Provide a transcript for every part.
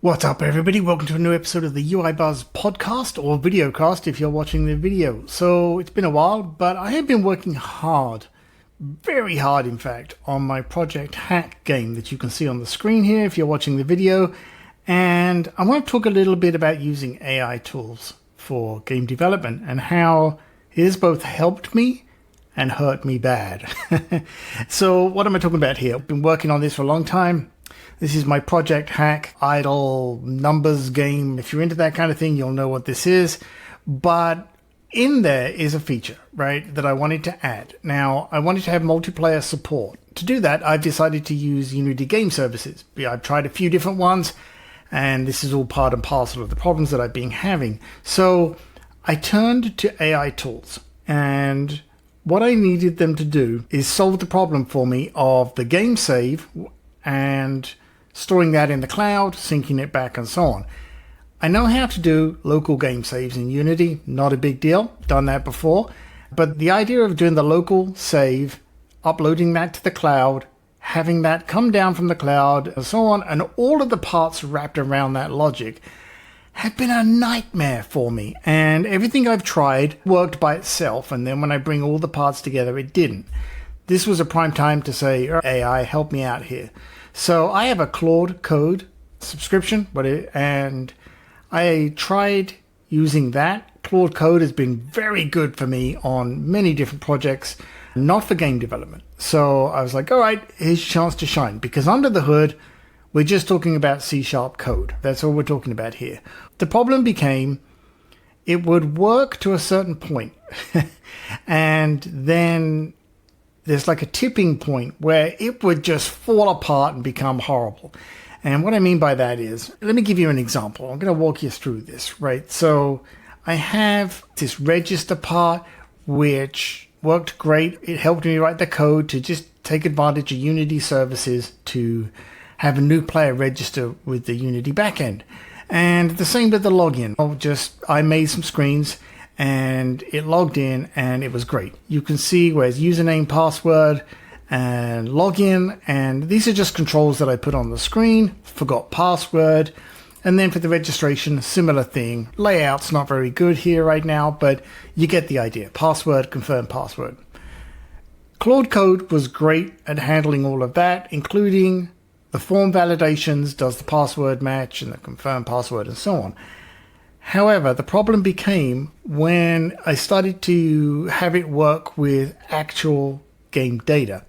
What's up, everybody? Welcome to a new episode of the UI Buzz podcast, or videocast if you're watching the video. So it's been a while, but I have been working hard, very hard in fact, on my Project Hack game that you can see on the screen here if you're watching the video. And I want to talk a little bit about using AI tools for game development and how it has both helped me and hurt me bad. So what am I talking about here? I've been working on this for a long time. This is my Project Hack idle numbers game. If you're into that kind of thing, you'll know what this is. But in there is a feature, right, that I wanted to add. Now, I wanted to have multiplayer support. To do that, I've decided to use Unity Game Services. I've tried a few different ones, and this is all part and parcel of the problems that I've been having. So I turned to AI tools, and what I needed them to do is solve the problem for me of the game save and storing that in the cloud, syncing it back, and so on. I know how to do local game saves in Unity, not a big deal, done that before. But the idea of doing the local save, uploading that to the cloud, having that come down from the cloud, and so on, and all of the parts wrapped around that logic had been a nightmare for me. And everything I've tried worked by itself, and then when I bring all the parts together, it didn't. This was a prime time to say, AI, help me out here. So I have a Claude Code subscription, and I tried using that. Claude Code has been very good for me on many different projects, not for game development. So I was like, all right, here's your chance to shine, because under the hood, we're just talking about C# code. That's all we're talking about here. The problem became it would work to a certain point, and then there's like a tipping point where it would just fall apart and become horrible. And what I mean by that is, let me give you an example. I'm going to walk you through this, right? So I have this register part, which worked great. It helped me write the code to just take advantage of Unity services to have a new player register with the Unity backend. And the same with the login. I made some screens and it logged in and it was great. You can see where's username, password, and login, and these are just controls that I put on the screen. Forgot password. And then for the registration, similar thing. Layout's not very good here right now, but you get the idea. Password, confirm password. Claude Code was great at handling all of that, including the form validations, does the password match, and the confirm password, and so on. However, the problem became when I started to have it work with actual game data.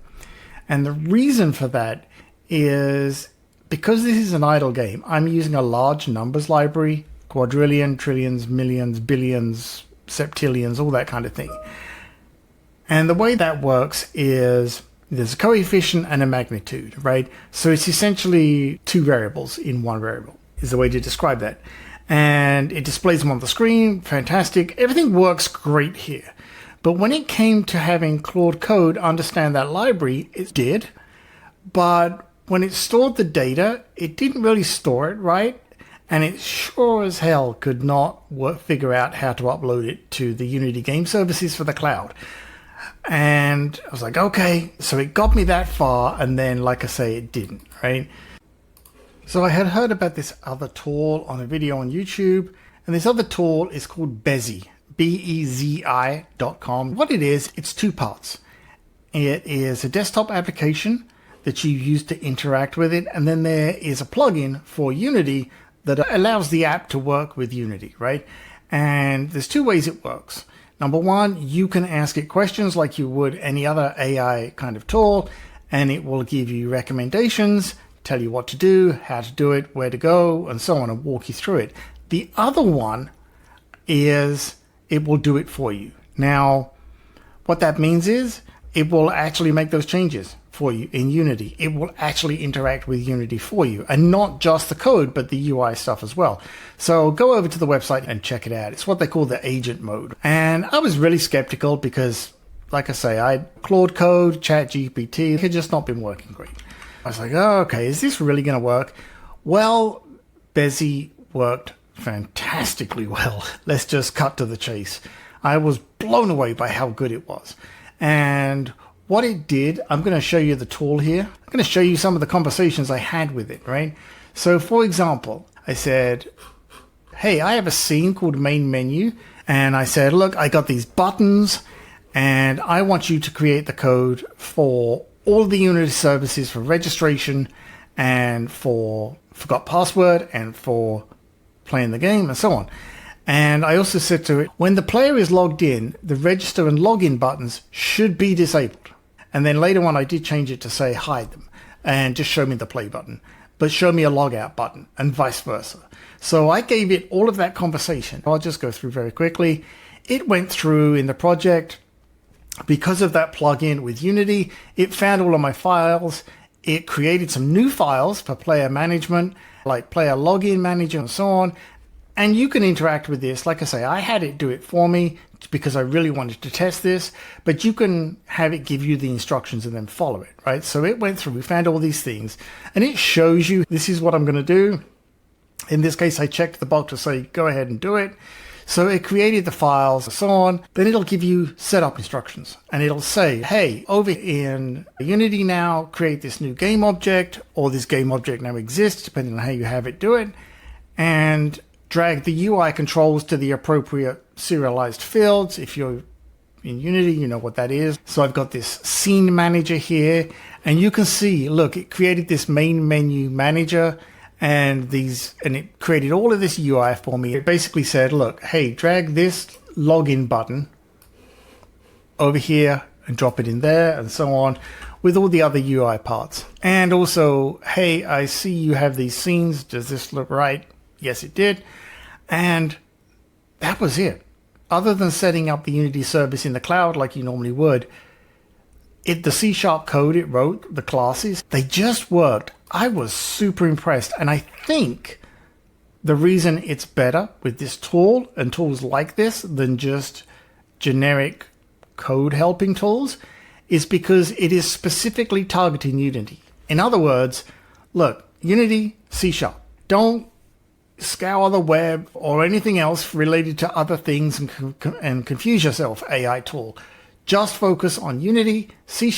And the reason for that is because this is an idle game, I'm using a large numbers library, quadrillion, trillions, millions, billions, septillions, all that kind of thing. And the way that works is there's a coefficient and a magnitude, right? So it's essentially two variables in one variable is the way to describe that. And it displays them on the screen. Fantastic. Everything works great here. But when it came to having Claude Code understand that library, it did. But when it stored the data, it didn't really store it right. And it sure as hell could not figure out how to upload it to the Unity Game Services for the cloud. And I was like, okay. So it got me that far. And then, like I say, it didn't, right? So I had heard about this other tool on a video on YouTube, and this other tool is called Bezi, Bezi.com. What it is, it's two parts. It is a desktop application that you use to interact with it, and then there is a plugin for Unity that allows the app to work with Unity, right? And there's two ways it works. Number one, you can ask it questions like you would any other AI kind of tool, and it will give you recommendations, tell you what to do, how to do it, where to go, and so on, and walk you through it. The other one is it will do it for you. Now, what that means is it will actually make those changes for you in Unity. It will actually interact with Unity for you, and not just the code, but the UI stuff as well. So go over to the website and check it out. It's what they call the agent mode. And I was really skeptical because, like I say, Claude Code, ChatGPT had just not been working great. I was like, oh, okay, is this really going to work? Well, Bezi worked fantastically well. Let's just cut to the chase. I was blown away by how good it was. And what it did, I'm going to show you the tool here. I'm going to show you some of the conversations I had with it, right? So for example, I said, hey, I have a scene called main menu. And I said, look, I got these buttons and I want you to create the code for all the Unity services for registration and for forgot password and for playing the game and so on. And I also said to it, when the player is logged in, the register and login buttons should be disabled. And then later on, I did change it to say hide them and just show me the play button, but show me a logout button and vice versa. So I gave it all of that conversation. I'll just go through very quickly. It went through in the project. Because of that plugin with Unity, it found all of my files. It created some new files for player management, like player login manager and so on. And you can interact with this. Like I say, I had it do it for me because I really wanted to test this, but you can have it give you the instructions and then follow it, right? So it went through, we found all these things, and it shows you, this is what I'm going to do. In this case, I checked the box to say, go ahead and do it. So it created the files and so on. Then it'll give you setup instructions and it'll say, hey, over in Unity now, create this new game object, or this game object now exists, depending on how you have it do it, and drag the UI controls to the appropriate serialized fields. If you're in Unity, you know what that is. So I've got this scene manager here, and you can see, look, it created this main menu manager and it created all of this UI for me. It basically said, look, hey, drag this login button over here and drop it in there and so on with all the other UI parts. And also, hey, I see you have these scenes. Does this look right? Yes, it did. And that was it. Other than setting up the Unity service in the cloud like you normally would, the C# code it wrote, the classes, they just worked. I was super impressed. And I think the reason it's better with this tool and tools like this than just generic code helping tools is because it is specifically targeting Unity. In other words, look, Unity, C#. Don't scour the web or anything else related to other things and confuse yourself, AI tool. Just focus on Unity, C#.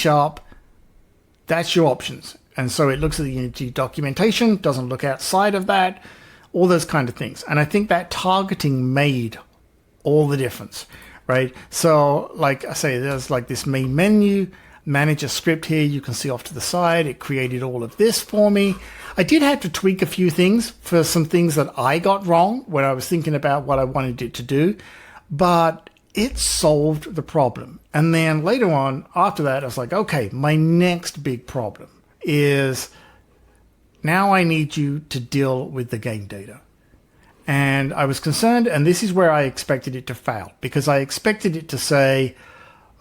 That's your options. And so it looks at the Unity documentation, doesn't look outside of that, all those kind of things. And I think that targeting made all the difference, right? So like I say, there's like this main menu, manage a script here. You can see off to the side, it created all of this for me. I did have to tweak a few things for some things that I got wrong when I was thinking about what I wanted it to do, but it solved the problem. And then later on, after that, I was like, okay, my next big problem is now I need you to deal with the game data. And I was concerned, and this is where I expected it to fail, because I expected it to say,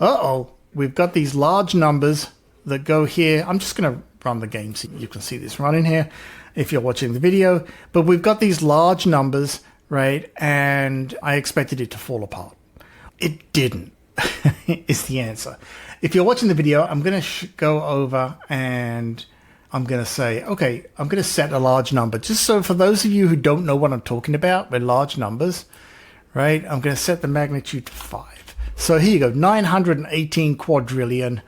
uh-oh, we've got these large numbers that go here. I'm just going to run the game so you can see this running here if you're watching the video. But we've got these large numbers, right? And I expected it to fall apart. It didn't, is the answer. If you're watching the video, I'm going to go over and I'm going to say, okay, I'm going to set a large number. Just so for those of you who don't know what I'm talking about with large numbers, right? I'm going to set the magnitude to 5. So here you go, 918 quadrillion.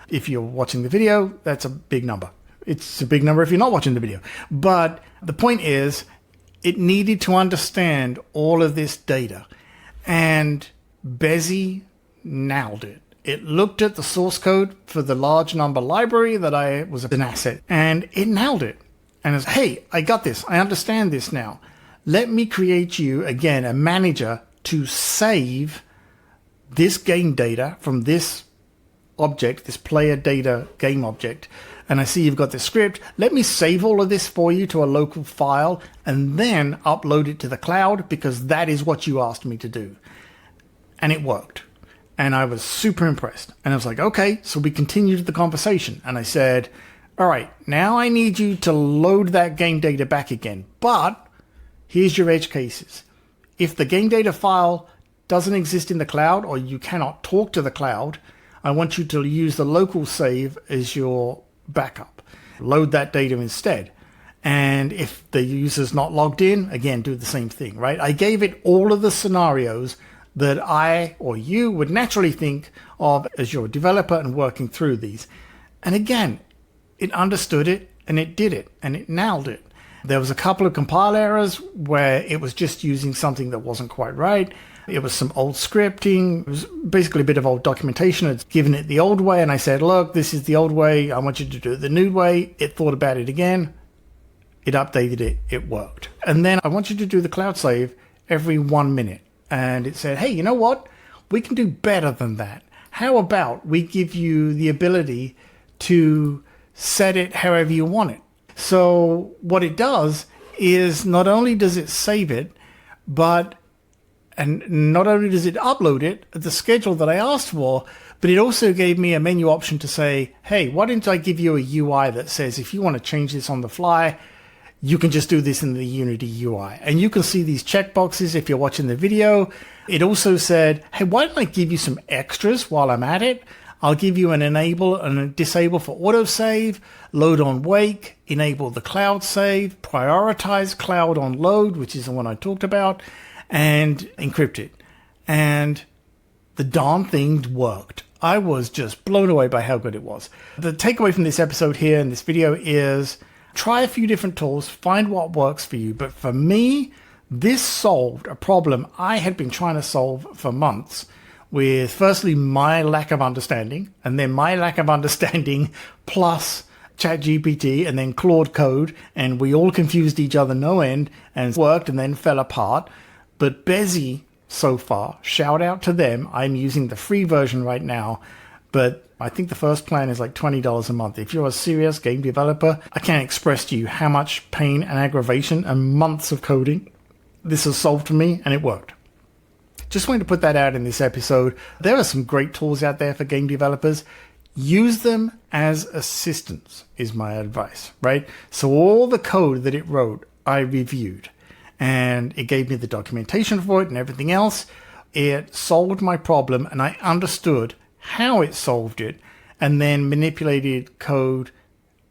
If you're watching the video, that's a big number. It's a big number if you're not watching the video. But the point is, it needed to understand all of this data. And Bezi nailed it. It looked at the source code for the large number library that I was an asset, and it nailed it. And it's, hey, I got this. I understand this now. Let me create you, again, a manager to save this game data from this object, this player data game object. And I see you've got this script. Let me save all of this for you to a local file and then upload it to the cloud because that is what you asked me to do. And it worked. And I was super impressed. And I was like, okay, so we continued the conversation. And I said, all right, now I need you to load that game data back again. But here's your edge cases. If the game data file doesn't exist in the cloud or you cannot talk to the cloud, I want you to use the local save as your backup. Load that data instead. And if the user's not logged in, again, do the same thing, right? I gave it all of the scenarios that I or you would naturally think of as you're a developer and working through these. And again, it understood it and it did it and it nailed it. There was a couple of compile errors where it was just using something that wasn't quite right. It was some old scripting. It was basically a bit of old documentation. It's given it the old way, and I said, look, this is the old way. I want you to do it the new way. It thought about it again. It updated it. It worked. And then I want you to do the cloud save every 1 minute. And it said, hey, you know what? We can do better than that. How about we give you the ability to set it however you want it? So what it does is not only does it save it, and not only does it upload it at the schedule that I asked for, but it also gave me a menu option to say, hey, why don't I give you a UI that says if you want to change this on the fly, you can just do this in the Unity UI. And you can see these checkboxes if you're watching the video. It also said, hey, why don't I give you some extras while I'm at it? I'll give you an enable and a disable for autosave, load on wake, enable the cloud save, prioritize cloud on load, which is the one I talked about, and encrypt it. And the darn thing worked. I was just blown away by how good it was. The takeaway from this episode here in this video is try a few different tools, find what works for you. But for me, this solved a problem I had been trying to solve for months with firstly my lack of understanding, and then my lack of understanding plus ChatGPT and then Claude Code, and we all confused each other no end and worked and then fell apart. But Bezi, so far, shout out to them. I'm using the free version right now, but I think the first plan is like $20 a month. If you're a serious game developer, I can't express to you how much pain and aggravation and months of coding this has solved for me, and it worked. Just wanted to put that out in this episode. There are some great tools out there for game developers. Use them as assistants is my advice, right? So all the code that it wrote, I reviewed. And it gave me the documentation for it and everything else. It solved my problem, and I understood how it solved it, and then manipulated code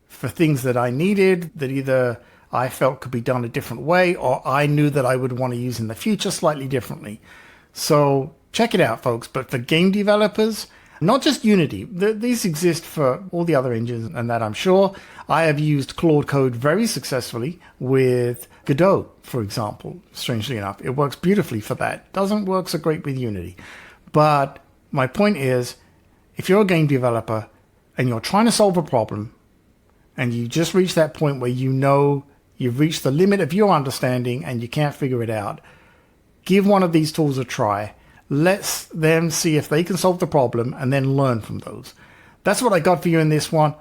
for things that I needed that either I felt could be done a different way or I knew that I would want to use in the future slightly differently. So check it out, folks. But for game developers, not just Unity, these exist for all the other engines and that I'm sure. I have used Claude Code very successfully with Godot, for example, strangely enough. It works beautifully for that. Doesn't work so great with Unity. But my point is, if you're a game developer and you're trying to solve a problem and you just reach that point where you know you've reached the limit of your understanding and you can't figure it out, give one of these tools a try. Let them see if they can solve the problem and then learn from those. That's what I got for you in this one.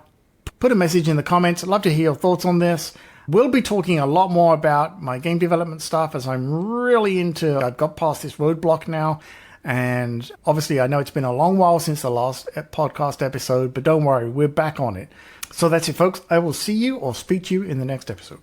Put a message in the comments. I'd love to hear your thoughts on this. We'll be talking a lot more about my game development stuff as I'm really I've got past this roadblock now. And obviously I know it's been a long while since the last podcast episode, but don't worry, we're back on it. So that's it, folks. I will see you or speak to you in the next episode.